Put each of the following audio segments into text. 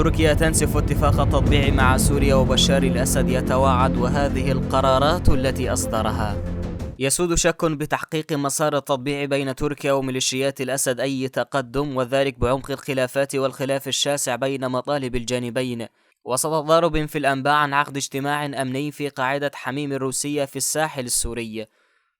تركيا تنسف اتفاق التطبيع مع سوريا وبشار الأسد يتوعد، وهذه القرارات التي أصدرها. يسود شك بتحقيق مسار التطبيع بين تركيا وميليشيات الأسد أي تقدم، وذلك بعمق الخلافات والخلاف الشاسع بين مطالب الجانبين، وسط ضارب في الأنباء عن عقد اجتماع أمني في قاعدة حميم الروسية في الساحل السوري.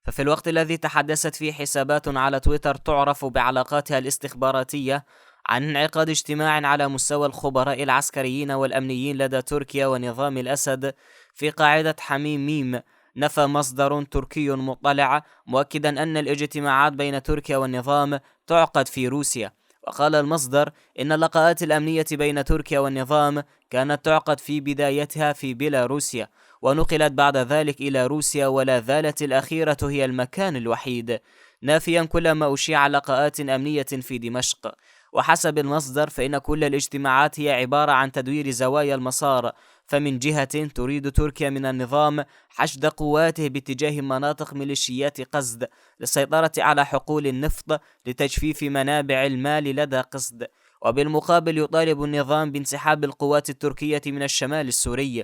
ففي الوقت الذي تحدثت فيه حسابات على تويتر تعرف بعلاقاتها الاستخباراتية عن انعقاد اجتماع على مستوى الخبراء العسكريين والأمنيين لدى تركيا ونظام الأسد في قاعدة حميم ميم، نفى مصدر تركي مطلع مؤكدا أن الاجتماعات بين تركيا والنظام تعقد في روسيا. وقال المصدر إن اللقاءات الأمنية بين تركيا والنظام كانت تعقد في بدايتها في بيلاروسيا، ونقلت بعد ذلك إلى روسيا، ولا زالت الأخيرة هي المكان الوحيد، نافيا كل ما أشيع لقاءات أمنية في دمشق. وحسب المصدر فإن كل الاجتماعات هي عبارة عن تدوير زوايا المسار، فمن جهة تريد تركيا من النظام حشد قواته باتجاه مناطق ميليشيات قسد للسيطرة على حقول النفط لتجفيف منابع المال لدى قسد، وبالمقابل يطالب النظام بانسحاب القوات التركية من الشمال السوري.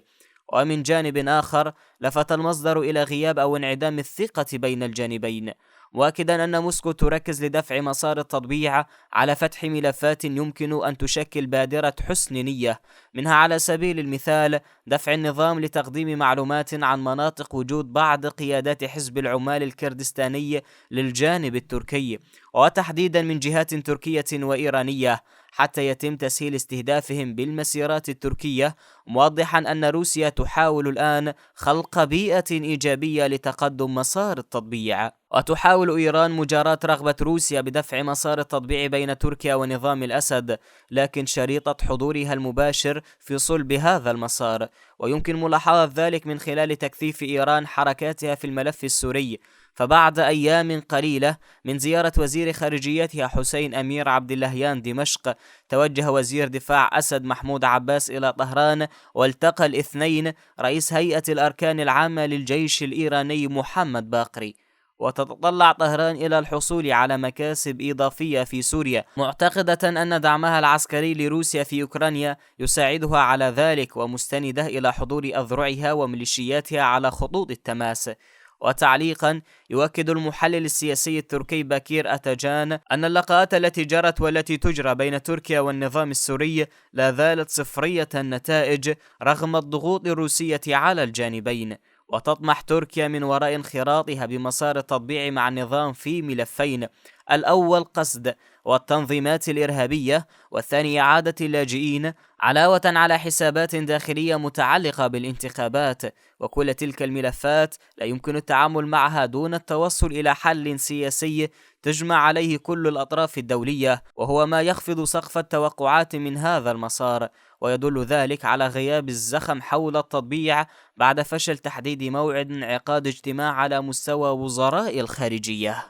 ومن جانب آخر لفت المصدر إلى غياب أو انعدام الثقة بين الجانبين، مؤكدا أن موسكو تركز لدفع مسار التطبيع على فتح ملفات يمكن أن تشكل بادرة حسن نية، منها على سبيل المثال دفع النظام لتقديم معلومات عن مناطق وجود بعض قيادات حزب العمال الكردستاني للجانب التركي، وتحديدا من جهات تركية وإيرانية، حتى يتم تسهيل استهدافهم بالمسيرات التركية، موضحا أن روسيا تحاول الآن خلق بيئة إيجابية لتقدم مسار التطبيع. وتحاول إيران مجاراة رغبة روسيا بدفع مسار التطبيع بين تركيا ونظام الأسد، لكن شريطة حضورها المباشر في صلب هذا المسار، ويمكن ملاحظة ذلك من خلال تكثيف إيران حركاتها في الملف السوري. فبعد أيام قليلة من زيارة وزير خارجيتها حسين أمير عبد اللهيان دمشق، توجه وزير دفاع أسد محمود عباس إلى طهران، والتقى الاثنين رئيس هيئة الأركان العامة للجيش الإيراني محمد باقري. وتتطلع طهران إلى الحصول على مكاسب إضافية في سوريا، معتقدة أن دعمها العسكري لروسيا في أوكرانيا يساعدها على ذلك، ومستندة إلى حضور أذرعها وميليشياتها على خطوط التماس. وتعليقا، يؤكد المحلل السياسي التركي باكير أتاجان أن اللقاءات التي جرت والتي تجرى بين تركيا والنظام السوري لا زالت صفرية النتائج رغم الضغوط الروسية على الجانبين، وتطمح تركيا من وراء انخراطها بمسار التطبيع مع النظام في ملفين: الأول قسد والتنظيمات الإرهابية، والثاني إعادة اللاجئين، علاوة على حسابات داخلية متعلقة بالانتخابات. وكل تلك الملفات لا يمكن التعامل معها دون التوصل إلى حل سياسي تجمع عليه كل الأطراف الدولية، وهو ما يخفض سقف التوقعات من هذا المسار، ويدل ذلك على غياب الزخم حول التطبيع بعد فشل تحديد موعد انعقاد اجتماع على مستوى وزراء الخارجية.